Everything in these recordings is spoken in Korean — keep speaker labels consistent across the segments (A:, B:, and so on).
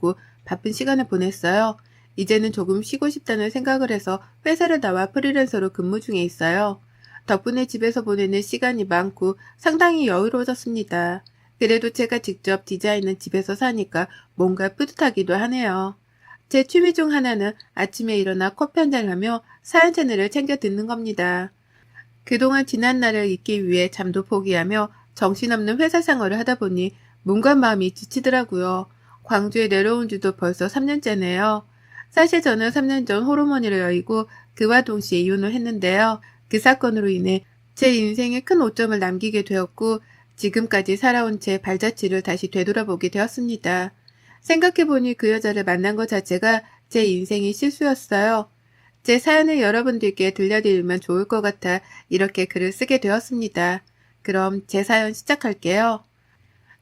A: 받고 바쁜 시간을 보냈어요. 이제는 조금 쉬고 싶다는 생각을 해서 회사를 나와 프리랜서로 근무 중에 있어요. 덕분에 집에서 보내는 시간이 많고 상당히 여유로워졌습니다. 그래도 제가 직접 디자인은 집에서 사니까 뭔가 뿌듯하기도 하네요. 제 취미 중 하나는 아침에 일어나 커피 한 잔 하며 사연 채널을 챙겨 듣는 겁니다. 그동안 지난 날을 잊기 위해 잠도 포기하며 정신없는 회사 생활을 하다 보니 몸과 마음이 지치더라고요. 광주에 내려온 지도 벌써 3년째네요. 사실 저는 3년 전 호르몬이를 여의고 그와 동시에 이혼을 했는데요. 그 사건으로 인해 제 인생에 큰 오점을 남기게 되었고 지금까지 살아온 제 발자취를 다시 되돌아보게 되었습니다. 생각해보니 그 여자를 만난 것 자체가 제 인생의 실수였어요. 제 사연을 여러분들께 들려드리면 좋을 것 같아 이렇게 글을 쓰게 되었습니다. 그럼 제 사연 시작할게요.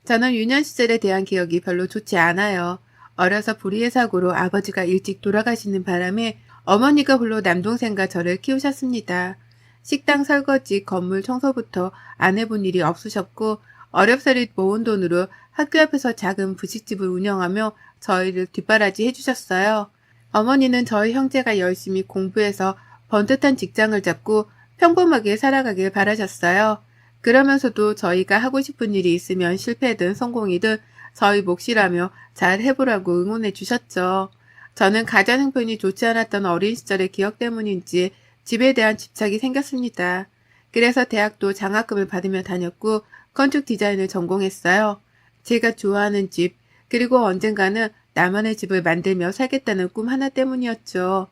A: 저는 유년 시절에 대한 기억이 별로 좋지 않아요. 어려서 불의의 사고로 아버지가 일찍 돌아가시는 바람에 어머니가 홀로 남동생과 저를 키우셨습니다. 식당 설거지, 건물 청소부터 안 해본 일이 없으셨고 어렵사리 모은 돈으로 학교 앞에서 작은 부식집을 운영하며 저희를 뒷바라지 해주셨어요. 어머니는 저희 형제가 열심히 공부해서 번듯한 직장을 잡고 평범하게 살아가길 바라셨어요. 그러면서도 저희가 하고 싶은 일이 있으면 실패든 성공이든 저희 몫이라며 잘 해보라고 응원해 주셨죠. 저는 가정 형편이 좋지 않았던 어린 시절의 기억 때문인지 집에 대한 집착이 생겼습니다. 그래서 대학도 장학금을 받으며 다녔고 건축 디자인을 전공했어요. 제가 좋아하는 집, 그리고 언젠가는 나만의 집을 만들며 살겠다는 꿈 하나 때문이었죠.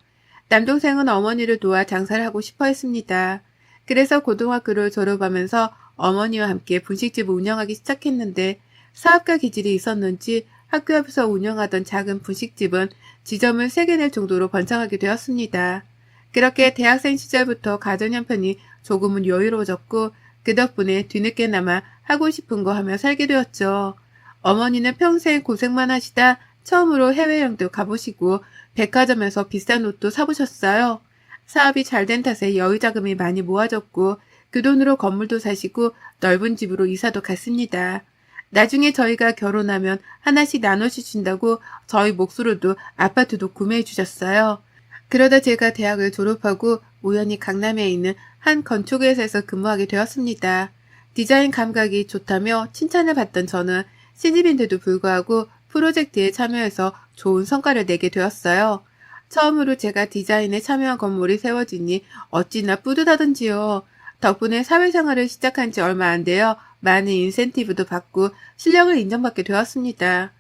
A: 남동생은 어머니를 도와 장사를 하고 싶어 했습니다. 그래서 고등학교를 졸업하면서 어머니와 함께 분식집을 운영하기 시작했는데 사업가 기질이 있었는지 학교 앞에서 운영하던 작은 분식집은 지점을 3개 낼 정도로 번창하게 되었습니다. 그렇게 대학생 시절부터 가정 형편이 조금은 여유로워졌고 그 덕분에 뒤늦게나마 하고 싶은 거 하며 살게 되었죠. 어머니는 평생 고생만 하시다 처음으로 해외여행도 가보시고 백화점에서 비싼 옷도 사보셨어요. 사업이 잘 된 탓에 여유자금이 많이 모아졌고 그 돈으로 건물도 사시고 넓은 집으로 이사도 갔습니다. 나중에 저희가 결혼하면 하나씩 나눠주신다고 저희 몫으로도 아파트도 구매해 주셨어요. 그러다 제가 대학을 졸업하고 우연히 강남에 있는 한 건축회사에서 근무하게 되었습니다. 디자인 감각이 좋다며 칭찬을 받던 저는 신입인데도 불구하고 프로젝트에 참여해서 좋은 성과를 내게 되었어요. 처음으로 제가 디자인에 참여한 건물이 세워지니 어찌나 뿌듯하던지요. 덕분에 사회생활을 시작한 지 얼마 안 되어 많은 인센티브도 받고 실력을 인정받게 되었습니다.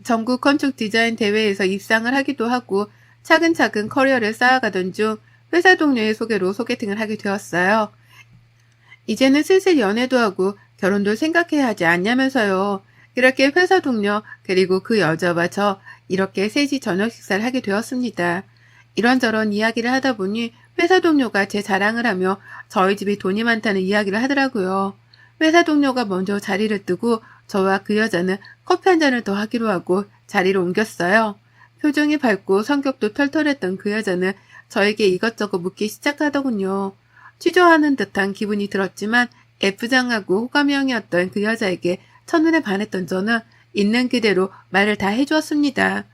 A: 전국 건축 디자인 대회에서 입상을 하기도 하고 차근차근 커리어를 쌓아가던 중 회사 동료의 소개로 소개팅을 하게 되었어요. 이제는 슬슬 연애도 하고 결혼도 생각해야 하지 않냐면서요. 그렇게 회사 동료 그리고 그 여자와 저 이렇게 셋이 저녁 식사를 하게 되었습니다. 이런저런 이야기를 하다 보니 회사 동료가 제 자랑을 하며 저희 집이 돈이 많다는 이야기를 하더라고요. 회사 동료가 먼저 자리를 뜨고 저와 그 여자는 커피 한 잔을 더 하기로 하고 자리를 옮겼어요. 표정이 밝고 성격도 털털했던 그 여자는 저에게 이것저것 묻기 시작하더군요. 취조하는 듯한 기분이 들었지만 애프장하고 호감형이었던 그 여자에게 첫눈에 반했던 저는 있는 그대로 말을 다 해주었습니다.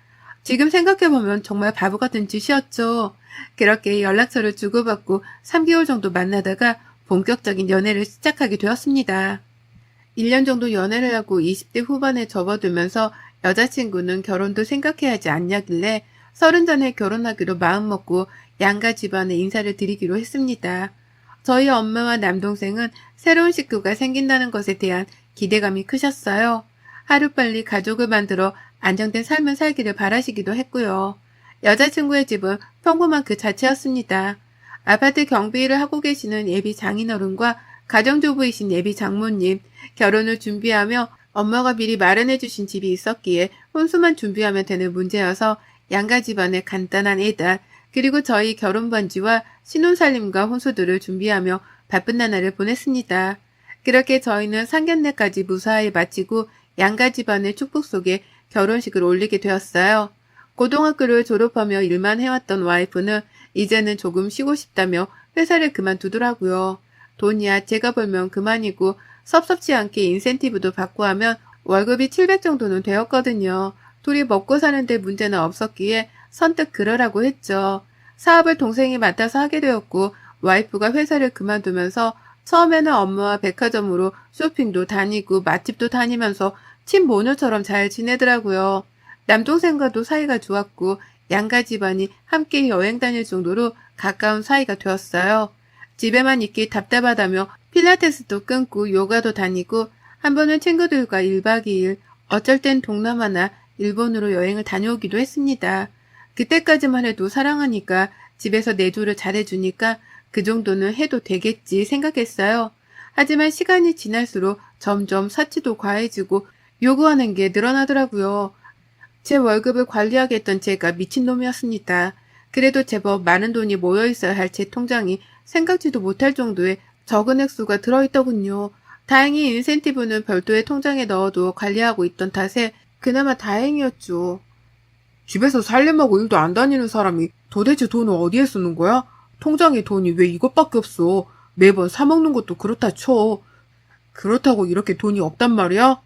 A: 지금 생각해보면 정말 바보 같은 짓이었죠. 그렇게 연락처를 주고받고 3개월 정도 만나다가 본격적인 연애를 시작하게 되었습니다. 1년 정도 연애를 하고 20대 후반에 접어들면서 여자친구는 결혼도 생각해야 하지 않냐길래 30 전에 결혼하기로 마음먹고 양가 집안에 인사를 드리기로 했습니다. 저희 엄마와 남동생은 새로운 식구가 생긴다는 것에 대한 기대감이 크셨어요. 하루빨리 가족을 만들어 안정된 삶을 살기를 바라시기도 했고요. 여자친구의 집은 평범한 그 자체였습니다. 아파트 경비 일을 하고 계시는 예비 장인어른과 가정주부이신 예비 장모님, 결혼을 준비하며 엄마가 미리 마련해 주신 집이 있었기에 혼수만 준비하면 되는 문제여서 양가 집안의 간단한 예단, 그리고 저희 결혼 반지와 신혼살림과 혼수들을 준비하며 바쁜 나날을 보냈습니다. 그렇게 저희는 상견례까지 무사히 마치고 양가 집안의 축복 속에 결혼식을 올리게 되었어요. 고등학교를 졸업하며 일만 해왔던 와이프는 이제는 조금 쉬고 싶다며 회사를 그만두더라고요. 돈이야 제가 벌면 그만이고 섭섭지 않게 인센티브도 받고 하면 월급이 700 정도는 되었거든요. 둘이 먹고 사는데 문제는 없었기에 선뜻 그러라고 했죠. 사업을 동생이 맡아서 하게 되었고 와이프가 회사를 그만두면서 처음에는 엄마와 백화점으로 쇼핑도 다니고 맛집도 다니면서 친모녀처럼 잘 지내더라고요. 남동생과도 사이가 좋았고 양가 집안이 함께 여행 다닐 정도로 가까운 사이가 되었어요. 집에만 있기 답답하다며 필라테스도 끊고 요가도 다니고 한 번은 친구들과 1박 2일 어쩔 땐 동남아나 일본으로 여행을 다녀오기도 했습니다. 그때까지만 해도 사랑하니까 집에서 내조를 잘해주니까 그 정도는 해도 되겠지 생각했어요. 하지만 시간이 지날수록 점점 사치도 과해지고 요구하는 게 늘어나더라고요. 제 월급을 관리하겠던 제가 미친놈이었습니다. 그래도 제법 많은 돈이 모여있어야 할 제 통장이 생각지도 못할 정도의 적은 액수가 들어있더군요. 다행히 인센티브는 별도의 통장에 넣어두어 관리하고 있던 탓에 그나마 다행이었죠. 집에서 살림하고 일도 안 다니는 사람이 도대체 돈을 어디에 쓰는 거야? 통장에 돈이 왜 이것밖에 없어? 매번 사먹는 것도 그렇다 쳐. 그렇다고 이렇게 돈이 없단 말이야?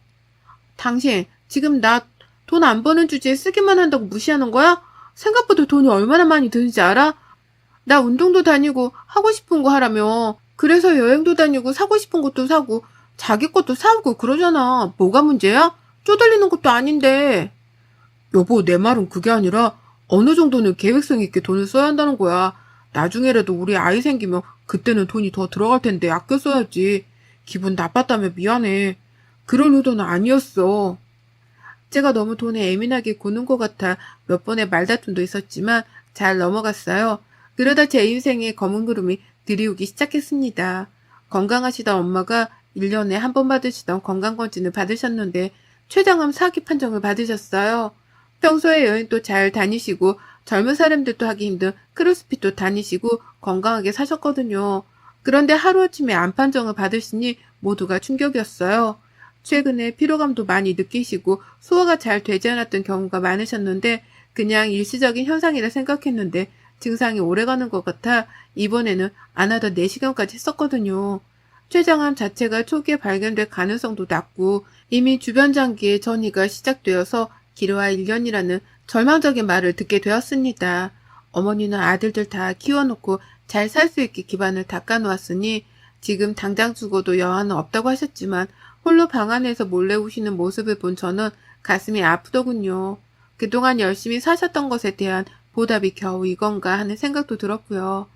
A: 당신, 지금 나 돈 안 버는 주제에 쓰기만 한다고 무시하는 거야? 생각보다 돈이 얼마나 많이 드는지 알아? 나 운동도 다니고 하고 싶은 거 하라며. 그래서 여행도 다니고 사고 싶은 것도 사고 자기 것도 사오고 그러잖아. 뭐가 문제야? 쪼들리는 것도 아닌데. 여보, 내 말은 그게 아니라 어느 정도는 계획성 있게 돈을 써야 한다는 거야. 나중에라도 우리 아이 생기면 그때는 돈이 더 들어갈 텐데 아껴 써야지. 기분 나빴다며 미안해. 그럴 의도는 아니었어. 제가 너무 돈에 예민하게 구는 것 같아 몇 번의 말다툼도 있었지만 잘 넘어갔어요. 그러다 제 인생의 검은 구름이 들이오기 시작했습니다. 건강하시던 엄마가 1년에 한 번 받으시던 건강검진을 받으셨는데 췌장암 4기 판정을 받으셨어요. 평소에 여행도 잘 다니시고 젊은 사람들도 하기 힘든 크루스핏도 다니시고 건강하게 사셨거든요. 그런데 하루아침에 암 판정을 받으시니 모두가 충격이었어요. 최근에 피로감도 많이 느끼시고 소화가 잘 되지 않았던 경우가 많으셨는데 그냥 일시적인 현상이라 생각했는데 증상이 오래가는 것 같아 이번에는 안 하던 내시경까지 했었거든요. 췌장암 자체가 초기에 발견될 가능성도 낮고 이미 주변 장기에 전이가 시작되어서 길어야 1년이라는 절망적인 말을 듣게 되었습니다. 어머니는 아들들 다 키워놓고 잘 살 수 있게 기반을 닦아놓았으니 지금 당장 죽어도 여한은 없다고 하셨지만 홀로 방 안에서 몰래 우시는 모습을 본 저는 가슴이 아프더군요. 그동안 열심히 사셨던 것에 대한 보답이 겨우 이건가 하는 생각도 들었고요.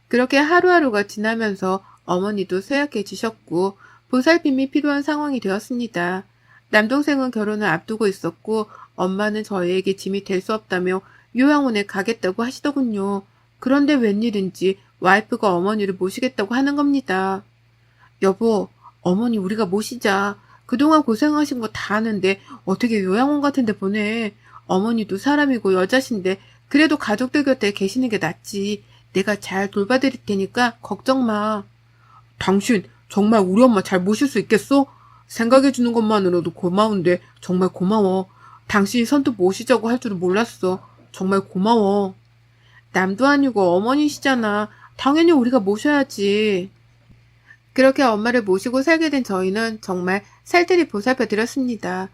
A: 그렇게 하루하루가 지나면서 어머니도 쇠약해지셨고 보살핌이 필요한 상황이 되었습니다. 남동생은 결혼을 앞두고 있었고 엄마는 저희에게 짐이 될 수 없다며 요양원에 가겠다고 하시더군요. 그런데 웬일인지 와이프가 어머니를 모시겠다고 하는 겁니다. 여보, 어머니 우리가 모시자. 그동안 고생하신 거 다 아는데 어떻게 요양원 같은 데 보내. 어머니도 사람이고 여자신데 그래도 가족들 곁에 계시는 게 낫지. 내가 잘 돌봐드릴 테니까 걱정 마. 당신 정말 우리 엄마 잘 모실 수 있겠어? 생각해주는 것만으로도 고마운데 정말 고마워. 당신이 선뜻 모시자고 할 줄은 몰랐어. 정말 고마워. 남도 아니고 어머니시잖아. 당연히 우리가 모셔야지. 그렇게 엄마를 모시고 살게 된 저희는 정말 살뜰히 보살펴 드렸습니다.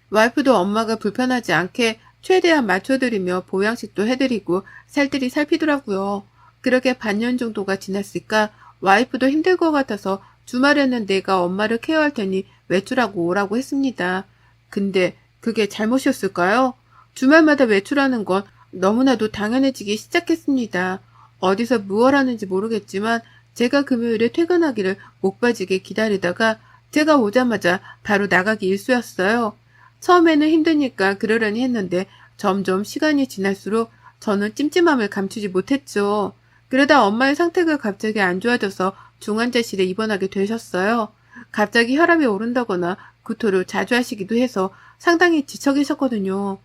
A: 와이프도 엄마가 불편하지 않게 최대한 맞춰드리며 보양식도 해드리고 살뜰히 살피더라고요. 그렇게 반년 정도가 지났을까 와이프도 힘들 것 같아서 주말에는 내가 엄마를 케어할 테니 외출하고 오라고 했습니다. 근데 그게 잘못이었을까요? 주말마다 외출하는 건 너무나도 당연해지기 시작했습니다. 어디서 무얼 하는지 모르겠지만 제가 금요일에 퇴근하기를 목 빠지게 기다리다가 제가 오자마자 바로 나가기 일쑤였어요. 처음에는 힘드니까 그러려니 했는데 점점 시간이 지날수록 저는 찜찜함을 감추지 못했죠. 그러다 엄마의 상태가 갑자기 안 좋아져서 중환자실에 입원하게 되셨어요. 갑자기 혈압이 오른다거나 구토를 자주 하시기도 해서 상당히 지쳐 계셨거든요.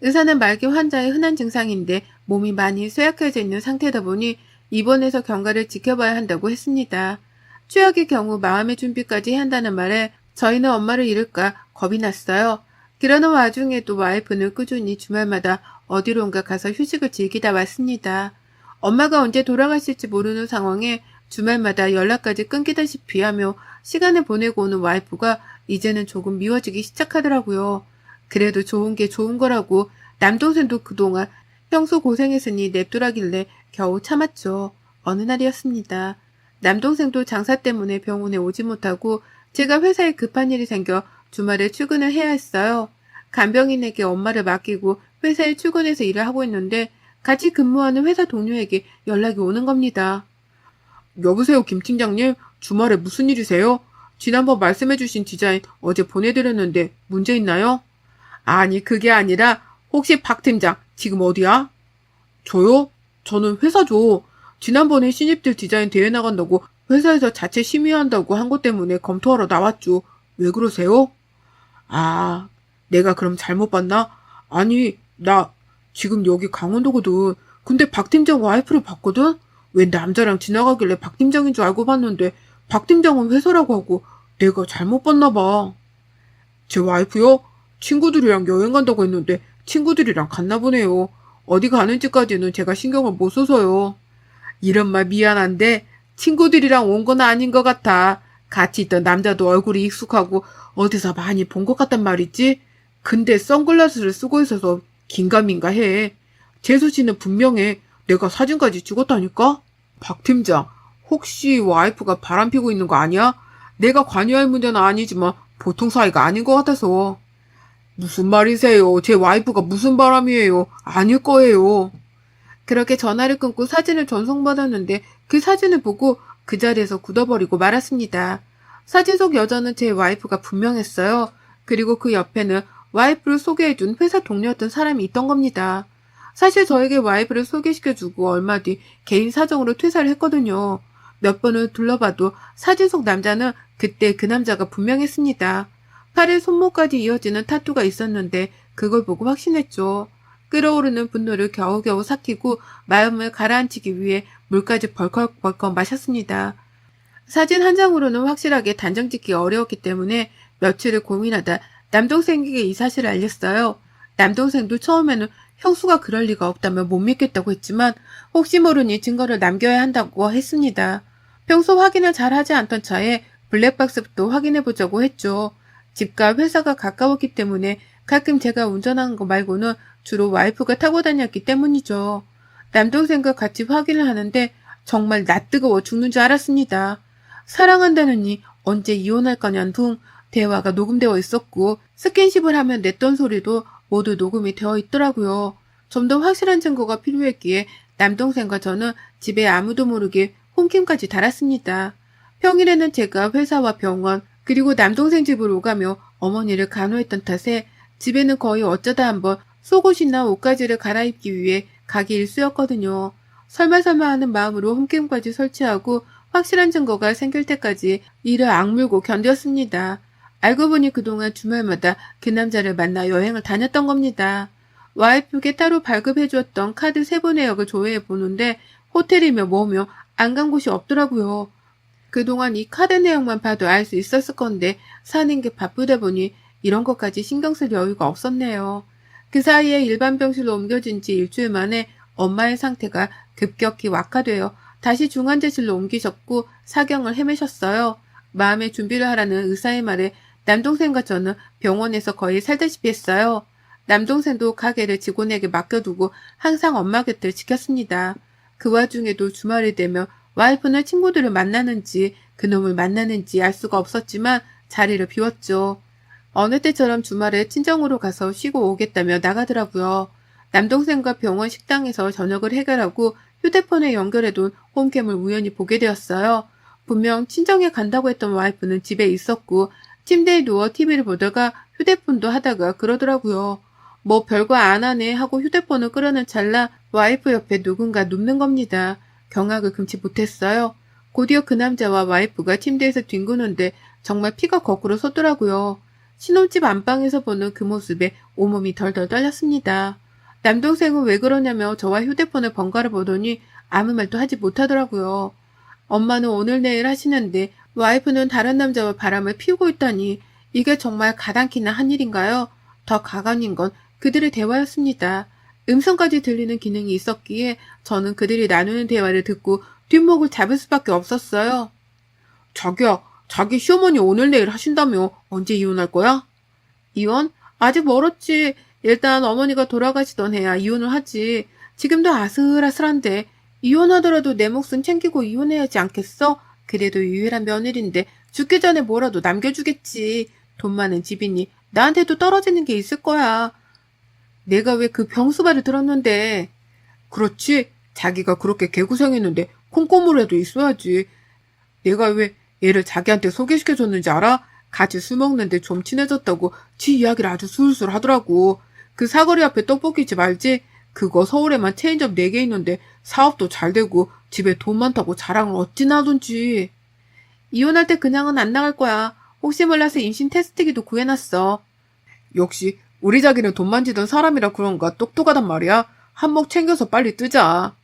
A: 의사는 말기 환자의 흔한 증상인데 몸이 많이 쇠약해져 있는 상태다 보니 입원해서 경과를 지켜봐야 한다고 했습니다. 최악의 경우 마음의 준비까지 해야 한다는 말에 저희는 엄마를 잃을까 겁이 났어요. 그러는 와중에도 와이프는 꾸준히 주말마다 어디론가 가서 휴식을 즐기다 왔습니다. 엄마가 언제 돌아가실지 모르는 상황에 주말마다 연락까지 끊기다시피 하며 시간을 보내고 오는 와이프가 이제는 조금 미워지기 시작하더라고요. 그래도 좋은 게 좋은 거라고 남동생도 그동안 형수 고생했으니 냅두라길래 겨우 참았죠. 어느 날이었습니다. 남동생도 장사 때문에 병원에 오지 못하고 제가 회사에 급한 일이 생겨 주말에 출근을 해야 했어요. 간병인에게 엄마를 맡기고 회사에 출근해서 일을 하고 있는데 같이 근무하는 회사 동료에게 연락이 오는 겁니다. 여보세요, 김 팀장님. 주말에 무슨 일이세요? 지난번 말씀해주신 디자인 어제 보내드렸는데 문제 있나요? 아니, 그게 아니라 혹시 박 팀장 지금 어디야? 저요? 저는 회사죠. 지난번에 신입들 디자인 대회 나간다고 회사에서 자체 심의한다고 한 것 때문에 검토하러 나왔죠. 왜 그러세요? 아, 내가 그럼 잘못 봤나? 아니, 나 지금 여기 강원도거든. 근데 박 팀장 와이프를 봤거든? 웬 남자랑 지나가길래 박 팀장인 줄 알고 봤는데 박 팀장은 회사라고 하고 내가 잘못 봤나 봐. 제 와이프요? 친구들이랑 여행 간다고 했는데 친구들이랑 갔나 보네요. 어디 가는지까지는 제가 신경을 못 써서요. 이런 말 미안한데 친구들이랑 온 건 아닌 것 같아. 같이 있던 남자도 얼굴이 익숙하고 어디서 많이 본 것 같단 말이지. 근데 선글라스를 쓰고 있어서 긴가민가 해. 재수 씨는 분명해. 내가 사진까지 찍었다니까? 박 팀장, 혹시 와이프가 바람피고 있는 거 아니야? 내가 관여할 문제는 아니지만 보통 사이가 아닌 것 같아서. 무슨 말이세요? 제 와이프가 무슨 바람이에요? 아닐 거예요. 그렇게 전화를 끊고 사진을 전송받았는데 그 사진을 보고 그 자리에서 굳어버리고 말았습니다. 사진 속 여자는 제 와이프가 분명했어요. 그리고 그 옆에는 와이프를 소개해준 회사 동료였던 사람이 있던 겁니다. 사실 저에게 와이프를 소개시켜주고 얼마 뒤 개인 사정으로 퇴사를 했거든요. 몇 번을 둘러봐도 사진 속 남자는 그때 그 남자가 분명했습니다. 팔에 손목까지 이어지는 타투가 있었는데 그걸 보고 확신했죠. 끓어오르는 분노를 겨우겨우 삭히고 마음을 가라앉히기 위해 물까지 벌컥벌컥 마셨습니다. 사진 한 장으로는 확실하게 단정 짓기 어려웠기 때문에 며칠을 고민하다 남동생에게 이 사실을 알렸어요. 남동생도 처음에는 형수가 그럴 리가 없다며 못 믿겠다고 했지만 혹시 모르니 증거를 남겨야 한다고 했습니다. 평소 확인을 잘 하지 않던 차에 블랙박스부터 확인해보자고 했죠. 집과 회사가 가까웠기 때문에 가끔 제가 운전하는 거 말고는 주로 와이프가 타고 다녔기 때문이죠. 남동생과 같이 확인을 하는데 정말 낯뜨거워 죽는 줄 알았습니다. 사랑한다느니 언제 이혼할 거냐는 둥 대화가 녹음되어 있었고 스킨십을 하면 냈던 소리도 모두 녹음이 되어 있더라고요. 좀 더 확실한 증거가 필요했기에 남동생과 저는 집에 아무도 모르게 홈캠까지 달았습니다. 평일에는 제가 회사와 병원 그리고 남동생 집으로 오가며 어머니를 간호했던 탓에 집에는 거의 어쩌다 한번 속옷이나 옷가지를 갈아입기 위해 가기 일쑤였거든요. 설마 하는 마음으로 홈캠까지 설치하고 확실한 증거가 생길 때까지 이를 악물고 견뎠습니다. 알고 보니 그동안 주말마다 그 남자를 만나 여행을 다녔던 겁니다. 와이프에게 따로 발급해주었던 카드 3번의 역을 조회해보는데 호텔이며 뭐며 안 간 곳이 없더라고요. 그동안 이 카드 내용만 봐도 알 수 있었을 건데 사는 게 바쁘다 보니 이런 것까지 신경 쓸 여유가 없었네요. 그 사이에 일반 병실로 옮겨진 지 일주일 만에 엄마의 상태가 급격히 악화되어 다시 중환자실로 옮기셨고 사경을 헤매셨어요. 마음의 준비를 하라는 의사의 말에 남동생과 저는 병원에서 거의 살다시피 했어요. 남동생도 가게를 직원에게 맡겨두고 항상 엄마 곁을 지켰습니다. 그 와중에도 주말이 되면 와이프는 친구들을 만나는지 그놈을 만나는지 알 수가 없었지만 자리를 비웠죠. 어느 때처럼 주말에 친정으로 가서 쉬고 오겠다며 나가더라고요. 남동생과 병원 식당에서 저녁을 해결하고 휴대폰에 연결해둔 홈캠을 우연히 보게 되었어요. 분명 친정에 간다고 했던 와이프는 집에 있었고 침대에 누워 TV를 보다가 휴대폰도 하다가 그러더라고요. 뭐 별거 안 하네 하고 휴대폰을 끄려는 찰나 와이프 옆에 누군가 눕는 겁니다. 경악을 금치 못했어요. 곧이어 그 남자와 와이프가 침대에서 뒹구는데 정말 피가 거꾸로 솟더라고요. 신혼집 안방에서 보는 그 모습에 온몸이 덜덜 떨렸습니다. 남동생은 왜 그러냐며 저와 휴대폰을 번갈아 보더니 아무 말도 하지 못하더라고요. 엄마는 오늘 내일 하시는데 와이프는 다른 남자와 바람을 피우고 있다니 이게 정말 가당키나 한 일인가요? 더 가관인 건 그들의 대화였습니다. 음성까지 들리는 기능이 있었기에 저는 그들이 나누는 대화를 듣고 뒷목을 잡을 수밖에 없었어요. 자기야, 자기 시어머니 오늘 내일 하신다며 언제 이혼할 거야? 이혼? 아직 멀었지. 일단 어머니가 돌아가시던 해야 이혼을 하지. 지금도 아슬아슬한데 이혼하더라도 내 몫은 챙기고 이혼해야지 않겠어? 그래도 유일한 며느리인데 죽기 전에 뭐라도 남겨주겠지. 돈 많은 집이니 나한테도 떨어지는 게 있을 거야. 내가 왜 그 병수발을 들었는데. 그렇지. 자기가 그렇게 개고생했는데 콩고물에도 있어야지. 내가 왜 얘를 자기한테 소개시켜줬는지 알아? 같이 술 먹는데 좀 친해졌다고 지 이야기를 아주 술술 하더라고. 그 사거리 앞에 떡볶이집 알지? 그거 서울에만 체인점 4개 있는데 사업도 잘 되고 집에 돈 많다고 자랑을 어찌나 하던지. 이혼할 때 그냥은 안 나갈 거야. 혹시 몰라서 임신 테스트기도 구해놨어. 역시 우리 자기는 돈 만지던 사람이라 그런가 똑똑하단 말이야. 한몫 챙겨서 빨리 뜨자.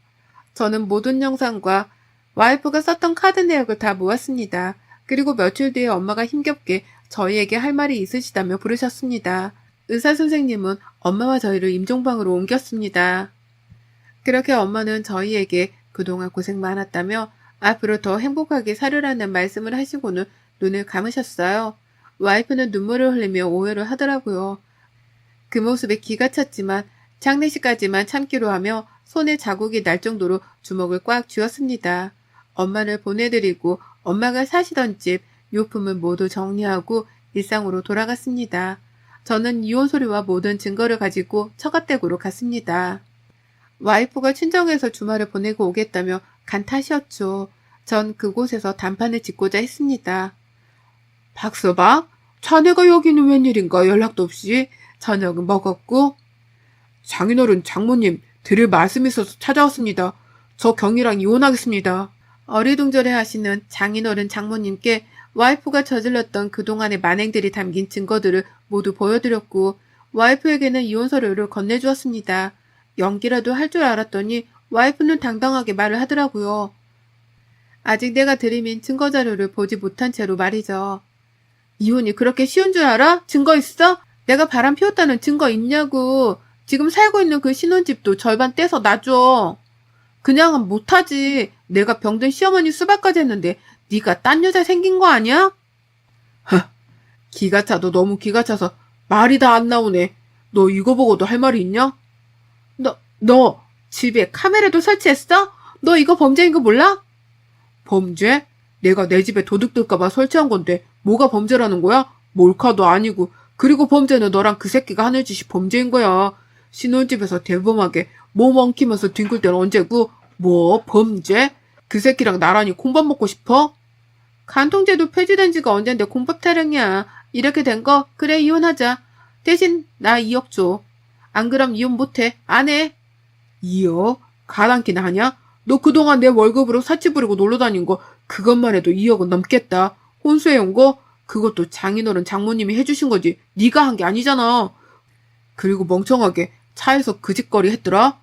A: 저는 모든 영상과 와이프가 썼던 카드 내역을 다 모았습니다. 그리고 며칠 뒤에 엄마가 힘겹게 저희에게 할 말이 있으시다며 부르셨습니다. 의사선생님은 엄마와 저희를 임종방으로 옮겼습니다. 그렇게 엄마는 저희에게 그동안 고생 많았다며 앞으로 더 행복하게 살으라는 말씀을 하시고는 눈을 감으셨어요. 와이프는 눈물을 흘리며 오해를 하더라고요. 그 모습에 기가 찼지만 장례식까지만 참기로 하며 손에 자국이 날 정도로 주먹을 꽉 쥐었습니다. 엄마를 보내드리고 엄마가 사시던 집 요품을 모두 정리하고 일상으로 돌아갔습니다. 저는 이혼 소리와 모든 증거를 가지고 처갓댁으로 갔습니다. 와이프가 친정에서 주말을 보내고 오겠다며 간 탓이었죠. 전 그곳에서 단판을 짓고자 했습니다. 박서방, 자네가 여기는 웬일인가 연락도 없이. 저녁은 먹었고. 장인어른 장모님 드릴 말씀이 있어서 찾아왔습니다. 저 경이랑 이혼하겠습니다. 어리둥절해 하시는 장인어른 장모님께 와이프가 저질렀던 그동안의 만행들이 담긴 증거들을 모두 보여드렸고 와이프에게는 이혼 서류를 건네주었습니다. 연기라도 할 줄 알았더니 와이프는 당당하게 말을 하더라고요. 아직 내가 들이민 증거자료를 보지 못한 채로 말이죠. 이혼이 그렇게 쉬운 줄 알아? 증거 있어? 내가 바람 피웠다는 증거 있냐고. 지금 살고 있는 그 신혼집도 절반 떼서 놔줘. 그냥은 못하지. 내가 병든 시어머니 수발까지 했는데 네가 딴 여자 생긴 거 아니야? 기가 차도 너무 기가 차서 말이 다 안 나오네. 너 이거 보고도 할 말이 있냐? 너 집에 카메라도 설치했어? 너 이거 범죄인 거 몰라? 범죄? 내가 내 집에 도둑 들까봐 설치한 건데 뭐가 범죄라는 거야? 몰카도 아니고. 그리고 범죄는 너랑 그 새끼가 하는 짓이 범죄인 거야. 신혼집에서 대범하게 몸 엉키면서 뒹굴 때는 언제고? 뭐 범죄? 그 새끼랑 나란히 콩밥 먹고 싶어? 간통죄도 폐지된 지가 언젠데 콩밥 타령이야. 이렇게 된 거? 그래 이혼하자. 대신 나 2억 줘. 안 그럼 이혼 못해. 안 해. 2억? 가당키나 하냐? 너 그동안 내 월급으로 사치 부리고 놀러 다닌 거 그것만 해도 2억은 넘겠다. 혼수해온 거? 그것도 장인어른 장모님이 해주신 거지. 네가 한 게 아니잖아. 그리고 멍청하게 차에서 그 짓거리 했더라?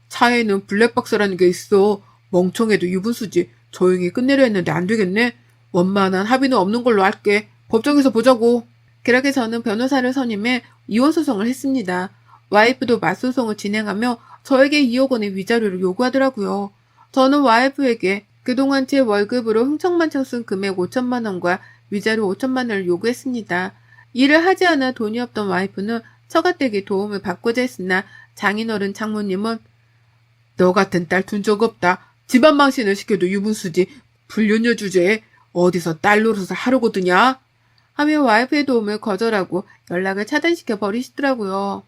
A: 차에는 블랙박스라는 게 있어. 멍청해도 유분수지. 조용히 끝내려 했는데 안 되겠네. 원만한 합의는 없는 걸로 할게. 법정에서 보자고. 그렇게 저는 변호사를 선임해 이혼소송을 했습니다. 와이프도 맞소송을 진행하며 저에게 2억 원의 위자료를 요구하더라고요. 저는 와이프에게 그동안 제 월급으로 흥청망청 쓴 금액 5천만 원과 위자료 5천만 원을 요구했습니다. 일을 하지 않아 돈이 없던 와이프는 처가댁의 도움을 받고자 했으나 장인어른 장모님은 너 같은 딸 둔 적 없다. 집안 망신을 시켜도 유분수지. 불륜녀 주제에 어디서 딸 노릇을 하려고 드냐? 하며 와이프의 도움을 거절하고 연락을 차단시켜 버리시더라고요.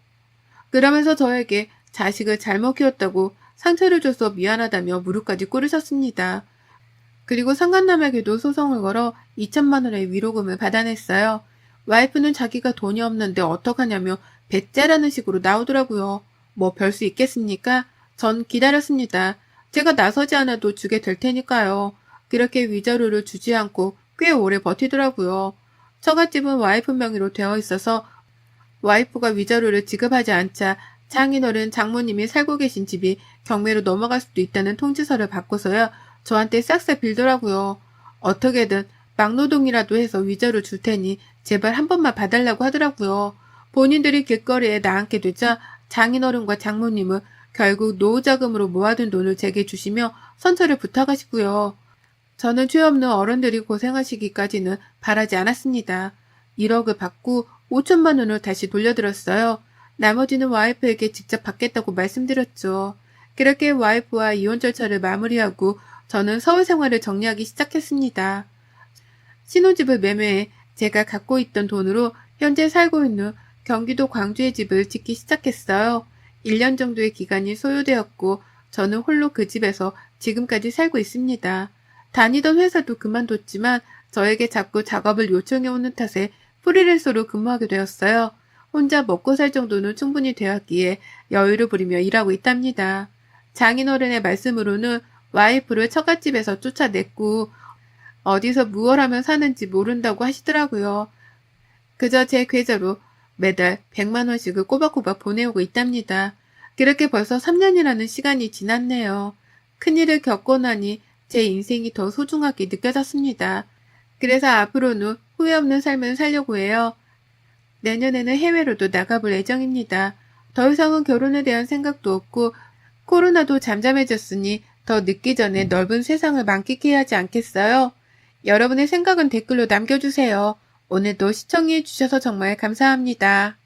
A: 그러면서 저에게 자식을 잘못 키웠다고 상처를 줘서 미안하다며 무릎까지 꿇으셨습니다. 그리고 상간남에게도 소송을 걸어 2천만 원의 위로금을 받아냈어요. 와이프는 자기가 돈이 없는데 어떡하냐며 배째라는 식으로 나오더라고요. 뭐 별 수 있겠습니까? 전 기다렸습니다. 제가 나서지 않아도 주게 될 테니까요. 그렇게 위자료를 주지 않고 꽤 오래 버티더라고요. 처갓집은 와이프 명의로 되어 있어서 와이프가 위자료를 지급하지 않자 장인어른 장모님이 살고 계신 집이 경매로 넘어갈 수도 있다는 통지서를 받고서야 저한테 싹싹 빌더라고요. 어떻게든 막노동이라도 해서 위자료 줄 테니 제발 한 번만 봐달라고 하더라고요. 본인들이 길거리에 나앉게 되자 장인어른과 장모님은 결국 노후자금으로 모아둔 돈을 제게 주시며 선처를 부탁하시고요. 저는 죄 없는 어른들이 고생하시기까지는 바라지 않았습니다. 1억을 받고 5천만 원을 다시 돌려드렸어요. 나머지는 와이프에게 직접 받겠다고 말씀드렸죠. 그렇게 와이프와 이혼 절차를 마무리하고 저는 서울 생활을 정리하기 시작했습니다. 신혼집을 매매해 제가 갖고 있던 돈으로 현재 살고 있는 경기도 광주의 집을 짓기 시작했어요. 1년 정도의 기간이 소요되었고 저는 홀로 그 집에서 지금까지 살고 있습니다. 다니던 회사도 그만뒀지만 저에게 자꾸 작업을 요청해 오는 탓에 프리랜서로 근무하게 되었어요. 혼자 먹고 살 정도는 충분히 되었기에 여유를 부리며 일하고 있답니다. 장인어른의 말씀으로는 와이프를 처갓집에서 쫓아냈고 어디서 무얼 하면 사는지 모른다고 하시더라고요. 그저 제 계좌로 매달 100만 원씩을 꼬박꼬박 보내오고 있답니다. 그렇게 벌써 3년이라는 시간이 지났네요. 큰일을 겪고 나니 제 인생이 더 소중하게 느껴졌습니다. 그래서 앞으로는 후회 없는 삶을 살려고 해요. 내년에는 해외로도 나가볼 예정입니다. 더 이상은 결혼에 대한 생각도 없고 코로나도 잠잠해졌으니 더 늦기 전에 넓은 세상을 만끽해야 하지 않겠어요? 여러분의 생각은 댓글로 남겨주세요. 오늘도 시청해주셔서 정말 감사합니다.